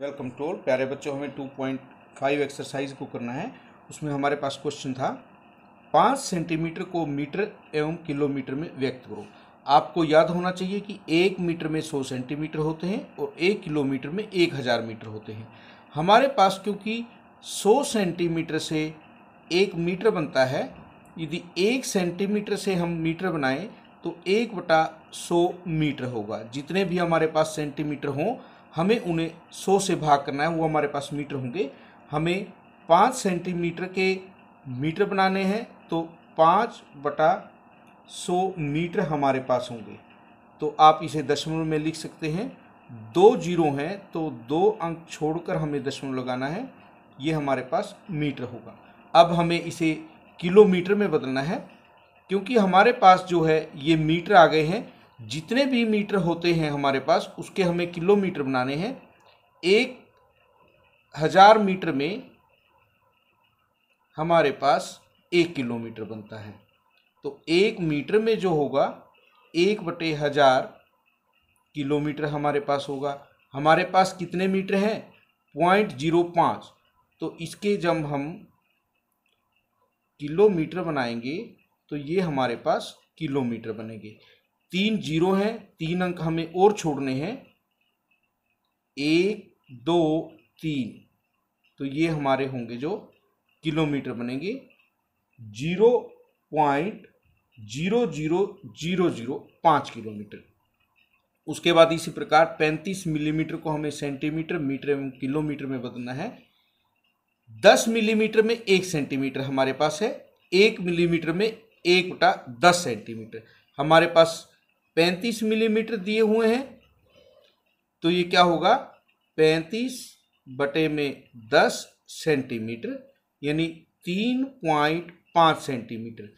Welcome to all प्यारे बच्चों। हमें 2.5 एक्सरसाइज को करना है। उसमें हमारे पास क्वेश्चन था 5 सेंटीमीटर को मीटर एवं किलोमीटर में व्यक्त करो। आपको याद होना चाहिए कि 1 मीटर में 100 सेंटीमीटर होते हैं और 1 किलोमीटर में 1000 मीटर होते हैं। हमारे पास क्योंकि 100 सेंटीमीटर से 1 मीटर बनता है, यदि 1 सेंटीमीटर से हम मीटर बनाएं तो 1/100 मीटर होगा। जितने भी हमारे पास सेंटीमीटर हों हमें उन्हें 100 से भाग करना है, वो हमारे पास मीटर होंगे। हमें 5 सेंटीमीटर के मीटर बनाने हैं तो 5/100 मीटर हमारे पास होंगे। तो आप इसे दशमलव में लिख सकते हैं। 2 जीरो हैं तो 2 अंक छोड़कर हमें दशमलव लगाना है, ये हमारे पास मीटर होगा। अब हमें इसे किलोमीटर में बदलना है क्योंकि हमारे पास जो है ये मीटर आ गए हैं। जितने भी मीटर होते हैं हमारे पास उसके हमें किलोमीटर बनाने हैं। 1000 मीटर में हमारे पास 1 किलोमीटर बनता है। तो 1 मीटर में जो होगा 1/1000 किलोमीटर हमारे पास होगा। हमारे पास कितने मीटर हैं? 0.05। तो इसके जब हम किलोमीटर बनाएंगे तो ये हमारे पास किलोमीटर बनेंगे। 3 जीरो हैं, 3 अंक हमें और छोड़ने हैं, 1 2 3। तो ये हमारे होंगे जो किलोमीटर बनेंगे। 0.00005 किलोमीटर। उसके बाद इसी प्रकार 35 मिलीमीटर को हमें सेंटीमीटर, मीटर एवं किलोमीटर में बदलना है। 10 मिलीमीटर में 1 सेंटीमीटर हमारे पास है। 1 मिलीमीटर में 1/10 सेंटीमीटर। हमारे पास 35 मिलीमीटर दिए हुए हैं तो ये क्या होगा? 35/10 सेंटीमीटर यानी 3.5 सेंटीमीटर।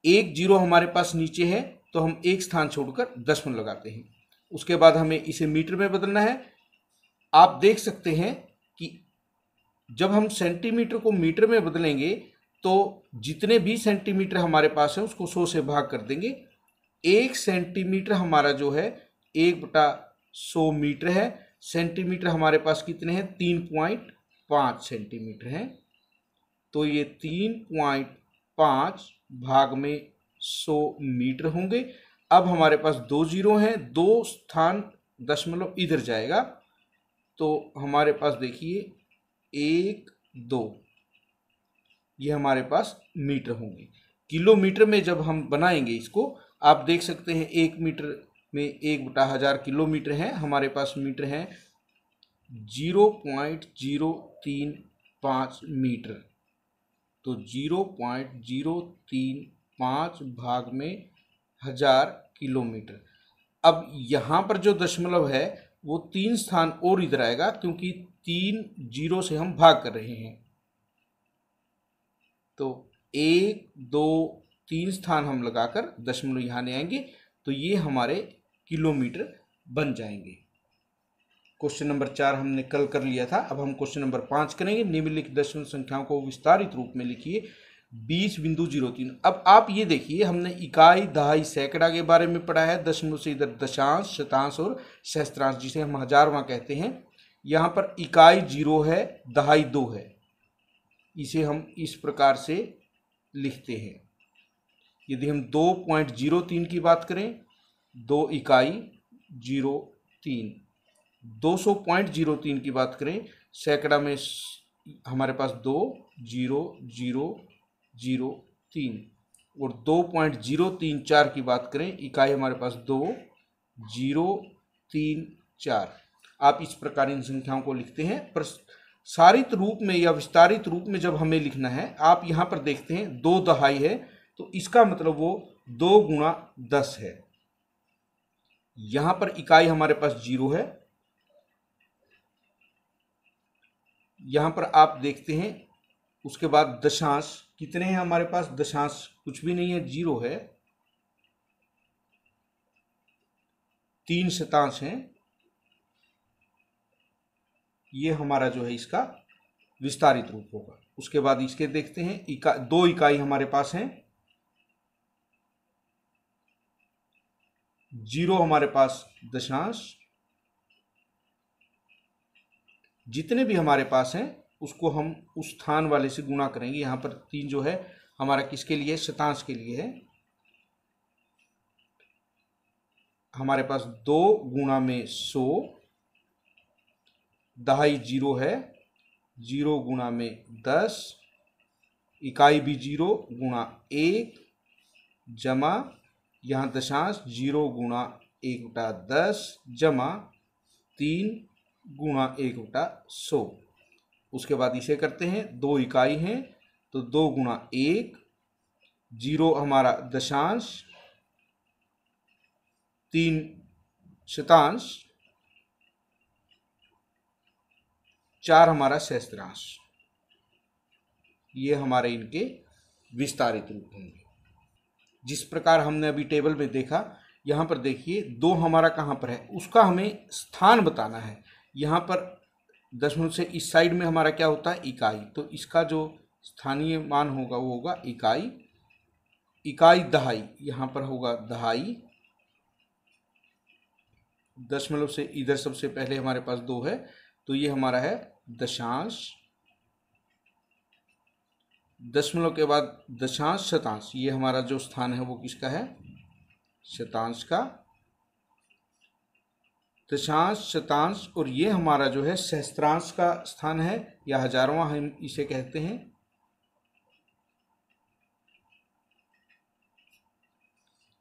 1 जीरो हमारे पास नीचे है तो हम एक स्थान छोड़कर दशमलव लगाते हैं। उसके बाद हमें इसे मीटर में बदलना है। आप देख सकते हैं कि जब हम सेंटीमीटर को मीटर में बदलेंगे तो जितने भी सेंटीमीटर हमारे पास है उसको 100 से भाग कर देंगे। 1 सेंटीमीटर हमारा जो है 1/100 मीटर है। सेंटीमीटर हमारे पास कितने हैं? 3.5 सेंटीमीटर हैं। तो ये 3.5 भाग में 100 मीटर होंगे। अब हमारे पास 2 जीरो हैं, 2 स्थान दशमलव इधर जाएगा तो हमारे पास देखिए 1 2, ये हमारे पास मीटर होंगे। किलोमीटर में जब हम बनाएंगे इसको, आप देख सकते हैं 1 मीटर में 1/1000 किलोमीटर है। हमारे पास मीटर हैं 0.035 मीटर। तो 0.035 भाग में 1000 किलोमीटर। अब यहाँ पर जो दशमलव है वो 3 स्थान और इधर आएगा क्योंकि 3 जीरो से हम भाग कर रहे हैं। तो 1 2 3 स्थान हम लगाकर दशमलव यहाँ ले आएंगे तो ये हमारे किलोमीटर बन जाएंगे। क्वेश्चन नंबर 4 हमने कल कर लिया था। अब हम क्वेश्चन नंबर 5 करेंगे। निम्नलिखित दशमलव संख्याओं को विस्तारित रूप में लिखिए। 20.03। अब आप ये देखिए, हमने इकाई, दहाई, सैकड़ा के बारे में पढ़ा है। दशमलव से इधर दशांश, शतांश और सहस्त्रांश, जिसे हम हजारवां कहते हैं। यहाँ पर इकाई 0 है, दहाई 2 है। इसे हम इस प्रकार से लिखते हैं। यदि हम 2.03 की बात करें, 2 इकाई 03। 200.03 की बात करें, सैकड़ा में हमारे पास 2.0003। और 2.034 की बात करें, इकाई हमारे पास 2.034। आप इस प्रकार इन संख्याओं को लिखते हैं। प्रसारित रूप में या विस्तारित रूप में जब हमें लिखना है, आप यहाँ पर देखते हैं 2 दहाई है तो इसका मतलब वो 2 × 10 है। यहाँ पर इकाई हमारे पास 0 है। यहाँ पर आप देखते हैं उसके बाद दशांश कितने हैं हमारे पास? दशांश कुछ भी नहीं है, 0 है। 3 शतांश हैं। ये हमारा जो है इसका विस्तारित रूप होगा। उसके बाद इसके देखते हैं 2 इकाई हमारे पास हैं। 0 हमारे पास दशांश, जितने भी हमारे पास हैं उसको हम उस स्थान वाले से गुणा करेंगे। यहाँ पर 3 जो है हमारा किसके लिए, शतांश के लिए है। हमारे पास 2 गुणा में 100, दहाई 0 है, 0 गुणा में 10, इकाई भी 0 गुणा 1 जमा यहाँ दशांश 0 गुणा 1/10 जमा 3 गुणा 1/100। उसके बाद इसे करते हैं, 2 इकाई हैं तो 2 गुणा 1, 0 हमारा दशांश, 3 शतांश, 4 हमारा सहस्त्रांश। ये हमारे इनके विस्तारित रूप होंगे। जिस प्रकार हमने अभी टेबल में देखा, यहाँ पर देखिए 2 हमारा कहाँ पर है, उसका हमें स्थान बताना है। यहाँ पर दशमलव से इस साइड में हमारा क्या होता है, इकाई, तो इसका जो स्थानीय मान होगा वो होगा इकाई। इकाई दहाई, यहाँ पर होगा दहाई। दशमलव से इधर सबसे पहले हमारे पास 2 है तो ये हमारा है दशांश। दशमलव के बाद दशांश शतांश, ये हमारा जो स्थान है वो किसका है, शतांश का। दशांश शतांश, और ये हमारा जो है सहस्त्रांश का स्थान है या हजारवां हम इसे कहते हैं।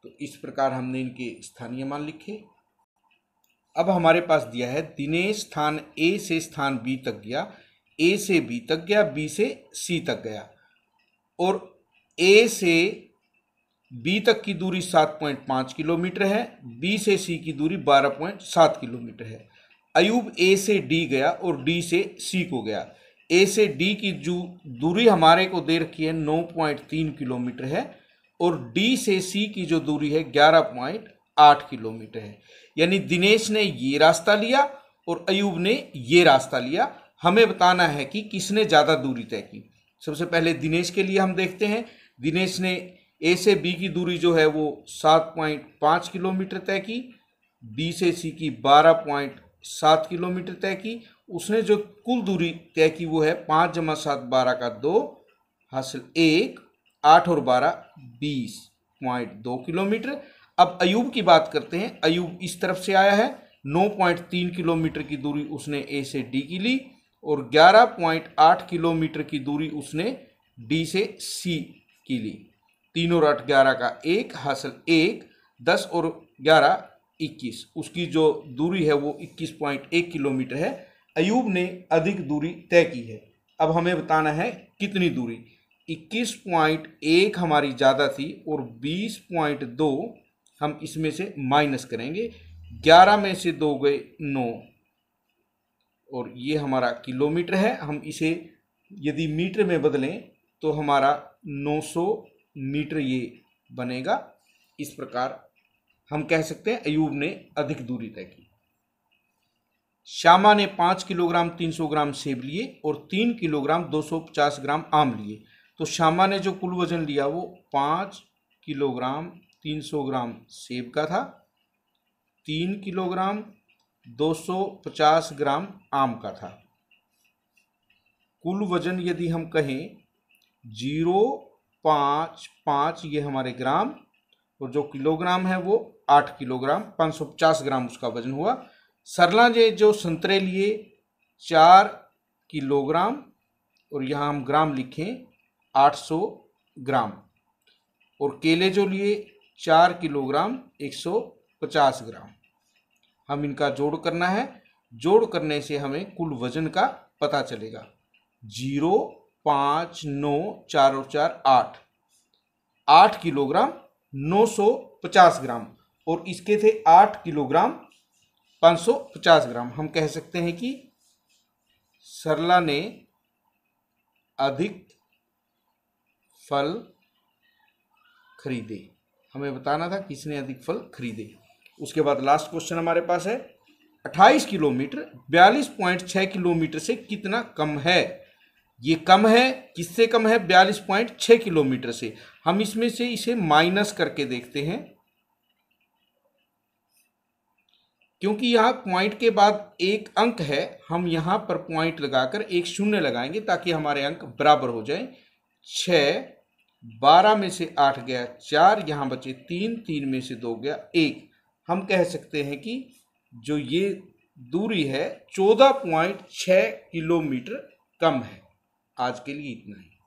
तो इस प्रकार हमने इनके स्थानीय मान लिखे। अब हमारे पास दिया है दिनेश स्थान ए से स्थान बी तक गया, ए से बी तक गया, बी से सी तक गया, और ए से बी तक की दूरी 7.5 किलोमीटर है, बी से सी की दूरी 12.7 किलोमीटर है। अयूब ए से डी गया और डी से सी को गया। ए से डी की जो दूरी हमारे को दे रखी है 9.3 किलोमीटर है, और डी से सी की जो दूरी है 11.8 किलोमीटर है। यानी दिनेश ने ये रास्ता लिया और अयूब ने ये रास्ता लिया। हमें बताना है कि किसने ज़्यादा दूरी तय की। सबसे पहले दिनेश के लिए हम देखते हैं। दिनेश ने ए से बी की दूरी जो है वो 7.5 किलोमीटर तय की, बी से सी की 12.7 किलोमीटर तय की। उसने जो कुल दूरी तय की वो है 5 + 7 12 का 2 हासिल 1, 8 और 12 20.2 किलोमीटर। अब अयूब की बात करते हैं। अयूब इस तरफ से आया है, 9.3 किलोमीटर की दूरी उसने ए से डी की ली, और 11.8 किलोमीटर की दूरी उसने डी से सी की ली। 3 और 8 11 का 1 हासिल 1, 10 और 11 21। उसकी जो दूरी है वो 21.1 किलोमीटर है। अयूब ने अधिक दूरी तय की है। अब हमें बताना है कितनी दूरी। 21.1 हमारी ज़्यादा थी और 20.2 हम इसमें से माइनस करेंगे। 11 में से 2 गए 9, और ये हमारा किलोमीटर है। हम इसे यदि मीटर में बदलें तो हमारा 900 मीटर ये बनेगा। इस प्रकार हम कह सकते हैं अयूब ने अधिक दूरी तय की। श्यामा ने 5 किलोग्राम 300 ग्राम सेब लिए और 3 किलोग्राम 250 ग्राम आम लिए। तो श्यामा ने जो कुल वजन लिया वो 5 किलोग्राम 300 ग्राम सेब का था, 3 किलोग्राम 250 ग्राम आम का था। कुल वजन यदि हम कहें 0.55 ये हमारे ग्राम, और जो किलोग्राम है वो 8 किलोग्राम 550 ग्राम उसका वजन हुआ। सरला ने जो संतरे लिए 4 किलोग्राम, और यहाँ हम ग्राम लिखें 800 ग्राम, और केले जो लिए 4 किलोग्राम 150 ग्राम। हम इनका जोड़ करना है। जोड़ करने से हमें कुल वजन का पता चलेगा। 0, 5, 9, 4 और 4 8, 8 किलोग्राम 950 ग्राम, और इसके थे 8 किलोग्राम 550 ग्राम। हम कह सकते हैं कि सरला ने अधिक फल खरीदे। हमें बताना था किसने अधिक फल खरीदे। उसके बाद लास्ट क्वेश्चन हमारे पास है 28 किलोमीटर 42.6 किलोमीटर से कितना कम है। ये कम है, किससे कम है? 42.6 किलोमीटर से। हम इसमें से इसे माइनस करके देखते हैं। क्योंकि यहाँ पॉइंट के बाद एक अंक है, हम यहाँ पर पॉइंट लगाकर एक शून्य लगाएंगे ताकि हमारे अंक बराबर हो जाए। 6, 12 में से 8 गया 4, यहाँ बचे 3, 3 में से 2 गया 1। हम कह सकते हैं कि जो ये दूरी है 14.6 किलोमीटर कम है। आज के लिए इतना ही।